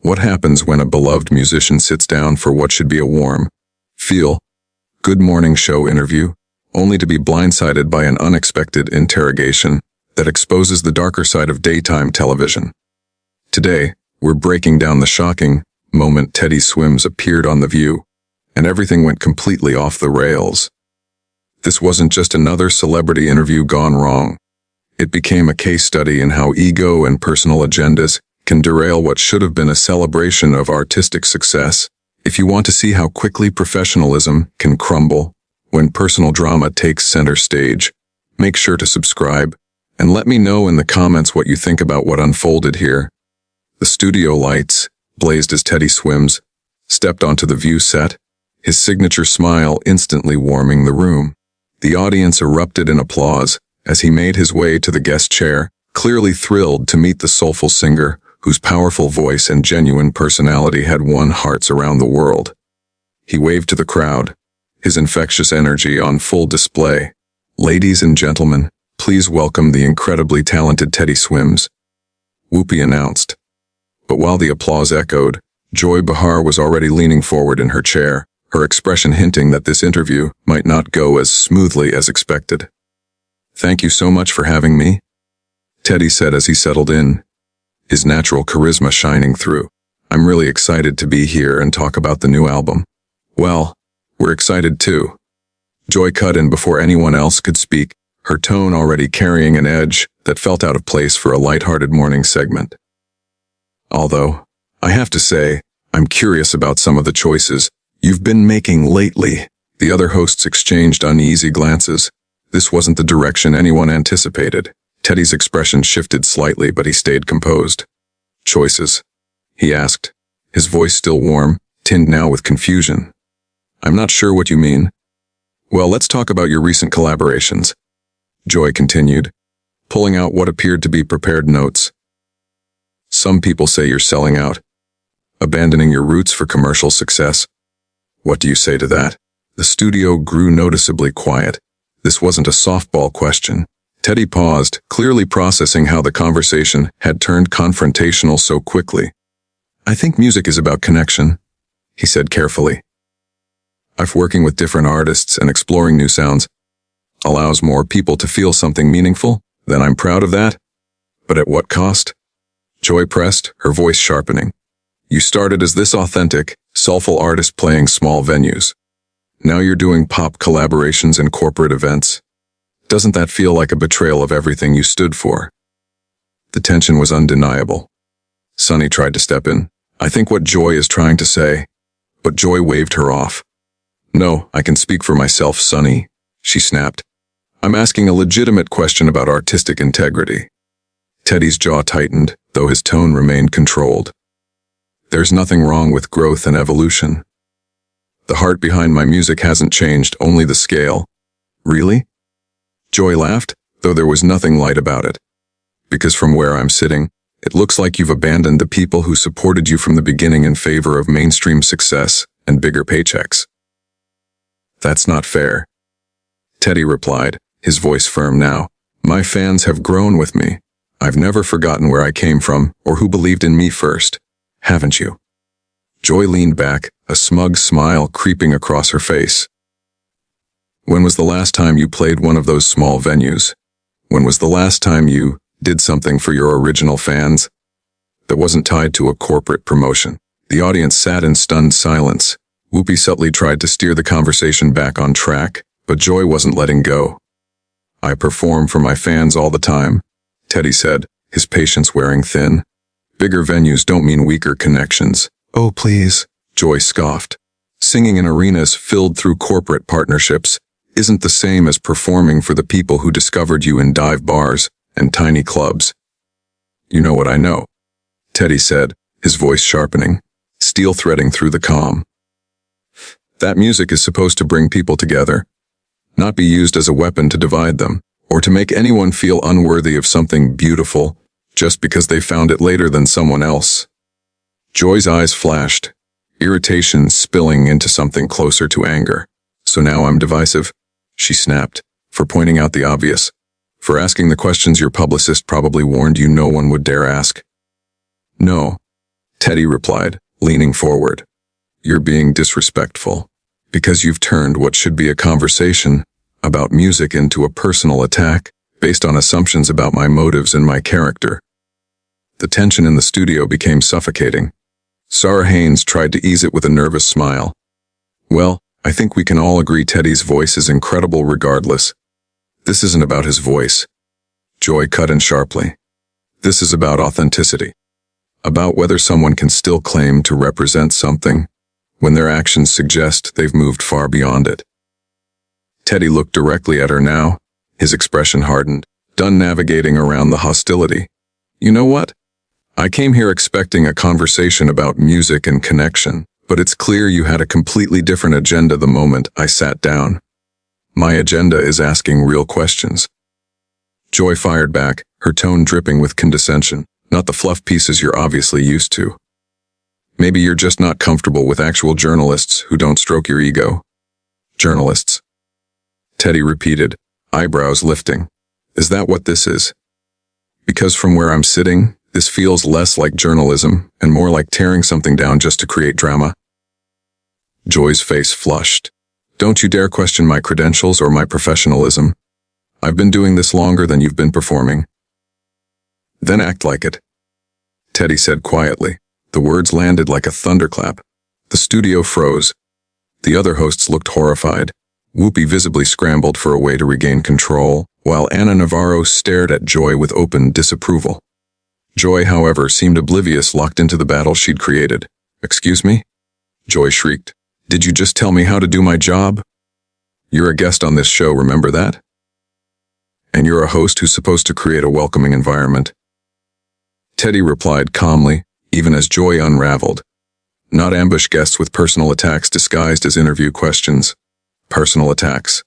What happens when a beloved musician sits down for what should be a warm, good morning show interview, only to be blindsided by an unexpected interrogation that exposes the darker side of daytime television? Today, we're breaking down the shocking moment Teddy Swims appeared on The View, and everything went completely off the rails. This wasn't just another celebrity interview gone wrong. It became a case study in how ego and personal agendas can derail what should have been a celebration of artistic success. If you want to see how quickly professionalism can crumble when personal drama takes center stage, make sure to subscribe and let me know in the comments what you think about what unfolded here. The studio lights blazed as Teddy Swims stepped onto the View set, his signature smile instantly warming the room. The audience erupted in applause as he made his way to the guest chair, clearly thrilled to meet the soulful singer whose powerful voice and genuine personality had won hearts around the world. He waved to the crowd, his infectious energy on full display. "Ladies and gentlemen, please welcome the incredibly talented Teddy Swims," Whoopi announced. But while the applause echoed, Joy Behar was already leaning forward in her chair, her expression hinting that this interview might not go as smoothly as expected. "Thank you so much for having me," Teddy said as he settled in, his natural charisma shining through. "I'm really excited to be here and talk about the new album." "Well, we're excited too." Joy cut in before anyone else could speak, her tone already carrying an edge that felt out of place for a lighthearted morning segment. "Although, I have to say, I'm curious about some of the choices you've been making lately." The other hosts exchanged uneasy glances. This wasn't the direction anyone anticipated. Teddy's expression shifted slightly, but he stayed composed. "Choices?" he asked, his voice still warm, tinged now with confusion. "I'm not sure what you mean." "Well, let's talk about your recent collaborations," Joy continued, pulling out what appeared to be prepared notes. "Some people say you're selling out, abandoning your roots for commercial success. What do you say to that?" The studio grew noticeably quiet. This wasn't a softball question. Teddy paused, clearly processing how the conversation had turned confrontational so quickly. "I think music is about connection," he said carefully. "I've working with different artists and exploring new sounds allows more people to feel something meaningful, then I'm proud of that. But at what cost?" Joy pressed, her voice sharpening. "You started as this authentic, soulful artist playing small venues. Now you're doing pop collaborations and corporate events. Doesn't that feel like a betrayal of everything you stood for?" The tension was undeniable. Sunny tried to step in. "I think what Joy is trying to say," but Joy waved her off. "No, I can speak for myself, Sunny," she snapped. "I'm asking a legitimate question about artistic integrity." Teddy's jaw tightened, though his tone remained controlled. "There's nothing wrong with growth and evolution. The heart behind my music hasn't changed, only the scale." "Really?" Joy laughed, though there was nothing light about it. "Because from where I'm sitting, it looks like you've abandoned the people who supported you from the beginning in favor of mainstream success and bigger paychecks." "That's not fair," Teddy replied, his voice firm now. "My fans have grown with me. I've never forgotten where I came from or who believed in me first. Haven't you?" Joy leaned back, a smug smile creeping across her face. "When was the last time you played one of those small venues? When was the last time you did something for your original fans that wasn't tied to a corporate promotion?" The audience sat in stunned silence. Whoopi subtly tried to steer the conversation back on track, but Joy wasn't letting go. "I perform for my fans all the time," Teddy said, his patience wearing thin. "Bigger venues don't mean weaker connections." "Oh, please," Joy scoffed. "Singing in arenas filled through corporate partnerships isn't the same as performing for the people who discovered you in dive bars and tiny clubs." "You know what I know," Teddy said, his voice sharpening, steel threading through the calm. "That music is supposed to bring people together, not be used as a weapon to divide them, or to make anyone feel unworthy of something beautiful just because they found it later than someone else." Joy's eyes flashed, irritation spilling into something closer to anger. "So now I'm divisive?" she snapped, "for pointing out the obvious, for asking the questions your publicist probably warned you no one would dare ask." "No," Teddy replied, leaning forward. You're being disrespectful, because you've turned what should be a conversation about music into a personal attack based on assumptions about my motives and my character. The tension in the studio became suffocating. Sarah Haynes tried to ease it with a nervous smile. Well, I think we can all agree Teddy's voice is incredible regardless. This isn't about his voice. Joy cut in sharply. This is about authenticity. About whether someone can still claim to represent something when their actions suggest they've moved far beyond it. Teddy looked directly at her now, his expression hardened, done navigating around the hostility. You know what? I came here expecting a conversation about music and connection, but it's clear you had a completely different agenda the moment I sat down. My agenda is asking real questions. Joy fired back, her tone dripping with condescension, not the fluff pieces you're obviously used to. Maybe you're just not comfortable with actual journalists who don't stroke your ego. Journalists. Teddy repeated, eyebrows lifting. Is that what this is? Because from where I'm sitting, this feels less like journalism and more like tearing something down just to create drama. Joy's face flushed. Don't you dare question my credentials or my professionalism. I've been doing this longer than you've been performing. Then act like it. Teddy said quietly. The words landed like a thunderclap. The studio froze. The other hosts looked horrified. Whoopi visibly scrambled for a way to regain control, while Anna Navarro stared at Joy with open disapproval. Joy, however, seemed oblivious, locked into the battle she'd created. Excuse me? Joy shrieked. Did you just tell me how to do my job? You're a guest on this show, remember that? And you're a host who's supposed to create a welcoming environment. Teddy replied calmly, even as Joy unraveled. Not ambush guests with personal attacks disguised as interview questions. Personal attacks.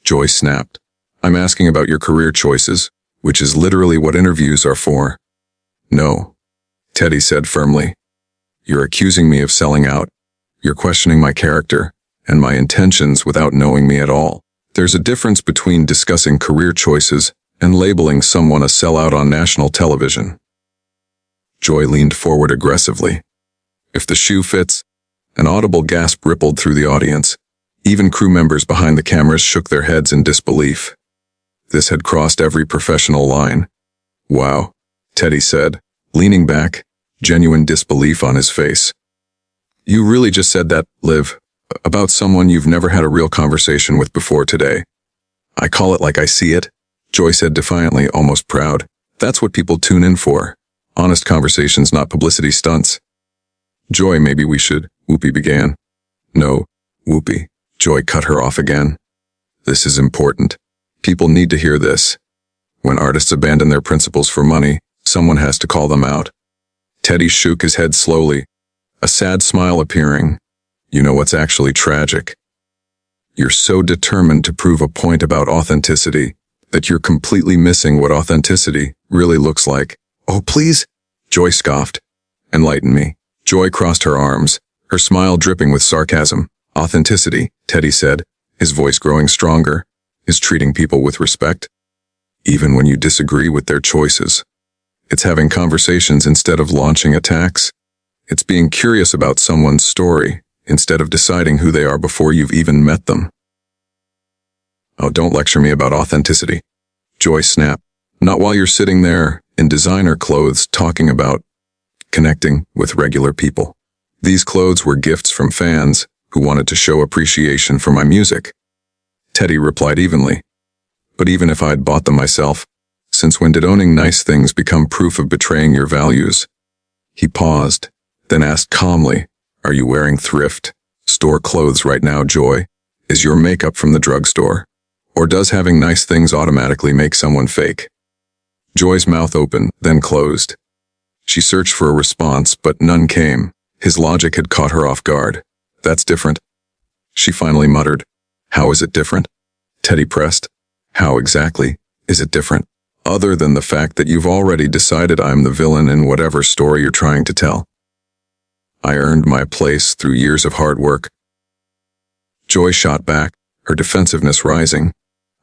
Joy snapped. I'm asking about your career choices, which is literally what interviews are for. No, Teddy said firmly. You're accusing me of selling out. You're questioning my character and my intentions without knowing me at all. There's a difference between discussing career choices and labeling someone a sellout on national television. Joy leaned forward aggressively. If the shoe fits, an audible gasp rippled through the audience. Even crew members behind the cameras shook their heads in disbelief. This had crossed every professional line. Wow, Teddy said, leaning back, genuine disbelief on his face. You really just said that, Liv, about someone you've never had a real conversation with before today. I call it like I see it, Joy said defiantly, almost proud. That's what people tune in for. Honest conversations, not publicity stunts. Joy, maybe we should, Whoopi began. No, Whoopi, Joy cut her off again. This is important. People need to hear this. When artists abandon their principles for money, someone has to call them out. Teddy shook his head slowly, a sad smile appearing. You know what's actually tragic? You're so determined to prove a point about authenticity that you're completely missing what authenticity really looks like. Oh, please, Joy scoffed. Enlighten me. Joy crossed her arms, her smile dripping with sarcasm. Authenticity, Teddy said, his voice growing stronger, is treating people with respect, even when you disagree with their choices. It's having conversations instead of launching attacks. It's being curious about someone's story instead of deciding who they are before you've even met them. Oh, don't lecture me about authenticity, Joy snapped. Not while you're sitting there in designer clothes talking about connecting with regular people. These clothes were gifts from fans who wanted to show appreciation for my music. Teddy replied evenly. But even if I'd bought them myself, since when did owning nice things become proof of betraying your values? He paused, then asked calmly, are you wearing thrift store clothes right now, Joy? Is your makeup from the drugstore? Or does having nice things automatically make someone fake? Joy's mouth opened, then closed. She searched for a response, but none came. His logic had caught her off guard. That's different. She finally muttered. How is it different? Teddy pressed. How exactly is it different? Other than the fact that you've already decided I'm the villain in whatever story you're trying to tell. I earned my place through years of hard work. Joy shot back, her defensiveness rising.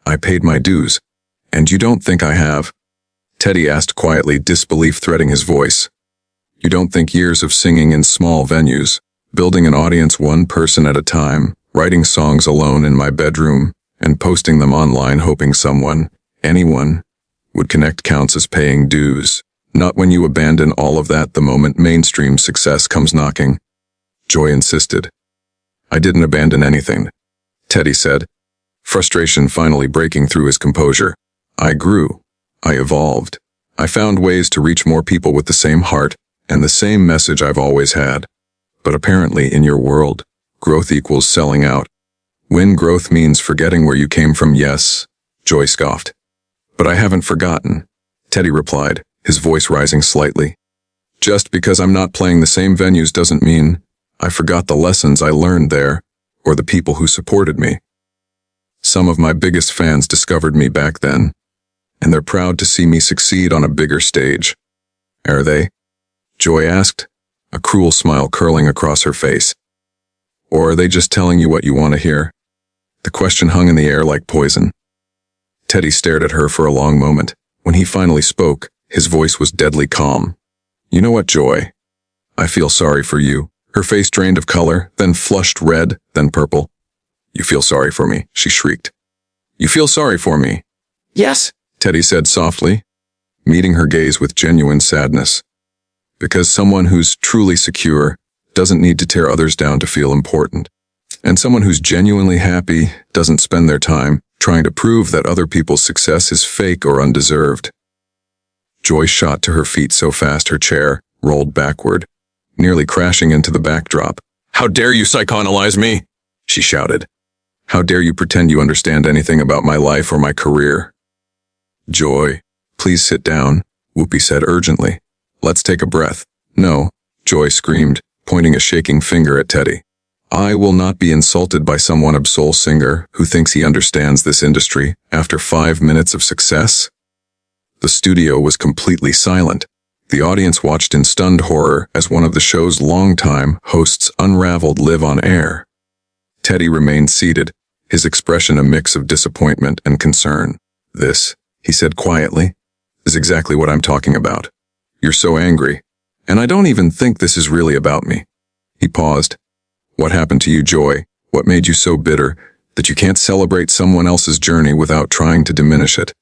I paid my dues. And you don't think I have? Teddy asked quietly, disbelief threading his voice. You don't think years of singing in small venues, building an audience one person at a time, writing songs alone in my bedroom, and posting them online hoping someone, anyone, would connect counts as paying dues. Not when you abandon all of that the moment mainstream success comes knocking. Joy insisted. I didn't abandon anything, Teddy said, frustration finally breaking through his composure. I grew. I evolved. I found ways to reach more people with the same heart and the same message I've always had. But apparently in your world, growth equals selling out. When growth means forgetting where you came from, yes, Joy scoffed. But I haven't forgotten, Teddy replied, his voice rising slightly. Just because I'm not playing the same venues doesn't mean I forgot the lessons I learned there or the people who supported me. Some of my biggest fans discovered me back then, and they're proud to see me succeed on a bigger stage. Are they? Joy asked, a cruel smile curling across her face. Or are they just telling you what you want to hear? The question hung in the air like poison. Teddy stared at her for a long moment. When he finally spoke, his voice was deadly calm. You know what, Joy? I feel sorry for you. Her face drained of color, then flushed red, then purple. You feel sorry for me, she shrieked. You feel sorry for me? Yes, Teddy said softly, meeting her gaze with genuine sadness. Because someone who's truly secure doesn't need to tear others down to feel important. And someone who's genuinely happy doesn't spend their time trying to prove that other people's success is fake or undeserved. Joy shot to her feet so fast her chair rolled backward, nearly crashing into the backdrop. How dare you psychoanalyze me? She shouted. How dare you pretend you understand anything about my life or my career? Joy, please sit down, Whoopi said urgently. Let's take a breath. No, Joy screamed, pointing a shaking finger at Teddy. I will not be insulted by someone absol singer who thinks he understands this industry after 5 minutes of success. The studio was completely silent. The audience watched in stunned horror as one of the show's longtime hosts unraveled live on air. Teddy remained seated, his expression a mix of disappointment and concern. This, he said quietly, is exactly what I'm talking about. You're so angry, and I don't even think this is really about me. He paused. What happened to you, Joy? What made you so bitter that you can't celebrate someone else's journey without trying to diminish it?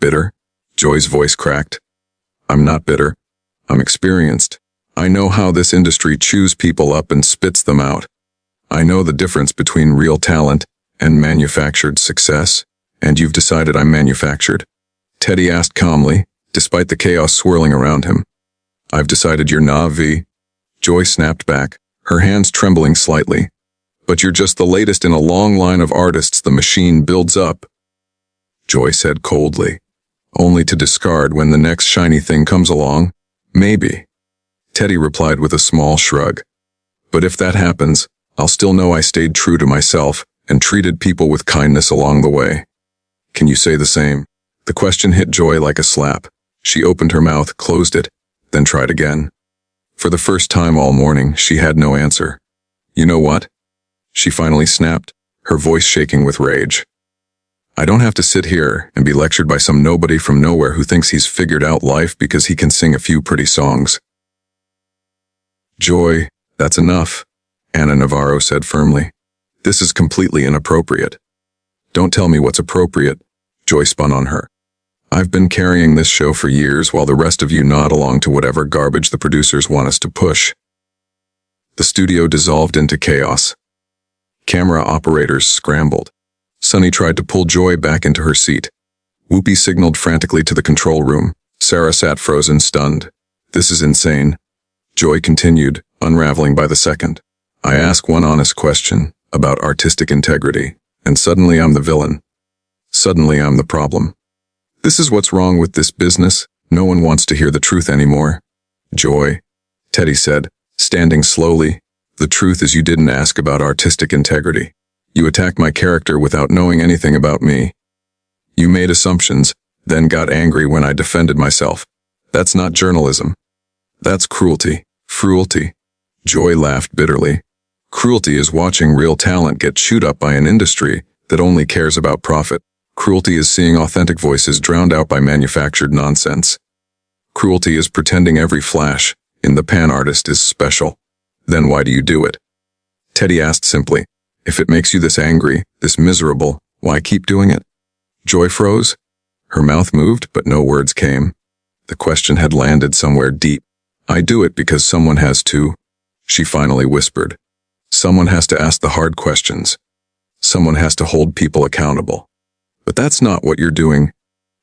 Bitter? Joy's voice cracked. I'm not bitter. I'm experienced. I know how this industry chews people up and spits them out. I know the difference between real talent and manufactured success, and you've decided I'm manufactured? Teddy asked calmly, despite the chaos swirling around him. I've decided you're Navi. Joy snapped back, her hands trembling slightly. But you're just the latest in a long line of artists the machine builds up. Joy said coldly, only to discard when the next shiny thing comes along. Maybe. Teddy replied with a small shrug. But if that happens, I'll still know I stayed true to myself and treated people with kindness along the way. Can you say the same? The question hit Joy like a slap. She opened her mouth, closed it, then tried again. For the first time all morning, she had no answer. You know what? She finally snapped, her voice shaking with rage. I don't have to sit here and be lectured by some nobody from nowhere who thinks he's figured out life because he can sing a few pretty songs. Joy, that's enough, Anna Navarro said firmly. This is completely inappropriate. Don't tell me what's appropriate, Joy spun on her. I've been carrying this show for years while the rest of you nod along to whatever garbage the producers want us to push. The studio dissolved into chaos. Camera operators scrambled. Sunny tried to pull Joy back into her seat. Whoopi signaled frantically to the control room. Sarah sat frozen, stunned. This is insane. Joy continued, unraveling by the second. I ask one honest question about artistic integrity, and suddenly I'm the villain. Suddenly I'm the problem. This is what's wrong with this business. No one wants to hear the truth anymore. Joy, Teddy said, standing slowly. The truth is you didn't ask about artistic integrity. You attacked my character without knowing anything about me. You made assumptions, then got angry when I defended myself. That's not journalism. That's cruelty. Cruelty. Joy laughed bitterly. Cruelty is watching real talent get chewed up by an industry that only cares about profit. Cruelty is seeing authentic voices drowned out by manufactured nonsense. Cruelty is pretending every flash in the pan artist is special. Then why do you do it? Teddy asked simply. If it makes you this angry, this miserable, why keep doing it? Joy froze. Her mouth moved, but no words came. The question had landed somewhere deep. I do it because someone has to, she finally whispered. Someone has to ask the hard questions. Someone has to hold people accountable. But that's not what you're doing,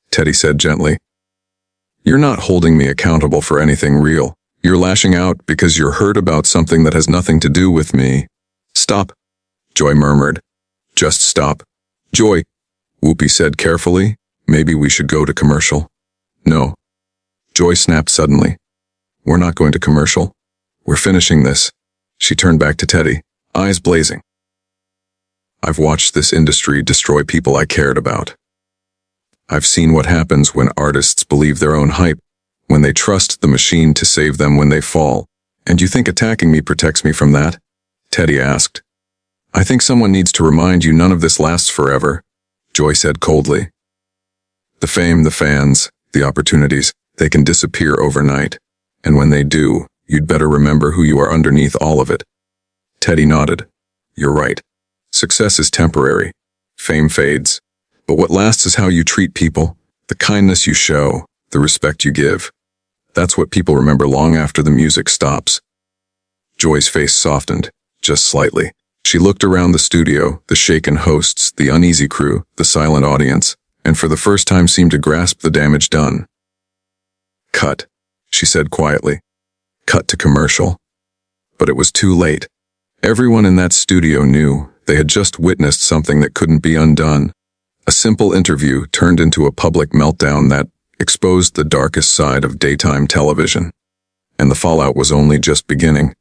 Teddy said gently. You're not holding me accountable for anything real. You're lashing out because you're hurt about something that has nothing to do with me. Stop, Joy murmured. Just stop. Joy, Whoopi said carefully. Maybe we should go to commercial. No. Joy snapped suddenly. We're not going to commercial. We're finishing this. She turned back to Teddy, eyes blazing. I've watched this industry destroy people I cared about. I've seen what happens when artists believe their own hype, when they trust the machine to save them when they fall. And you think attacking me protects me from that? Teddy asked. I think someone needs to remind you none of this lasts forever, Joy said coldly. The fame, the fans, the opportunities, they can disappear overnight. And when they do, you'd better remember who you are underneath all of it. Teddy nodded. You're right. Success is temporary. Fame fades. But what lasts is how you treat people, the kindness you show, the respect you give. That's what people remember long after the music stops. Joy's face softened, just slightly. She looked around the studio, the shaken hosts, the uneasy crew, the silent audience, and for the first time seemed to grasp the damage done. Cut, she said quietly. Cut to commercial. But it was too late. Everyone in that studio knew they had just witnessed something that couldn't be undone. A simple interview turned into a public meltdown that exposed the darkest side of daytime television. And the fallout was only just beginning.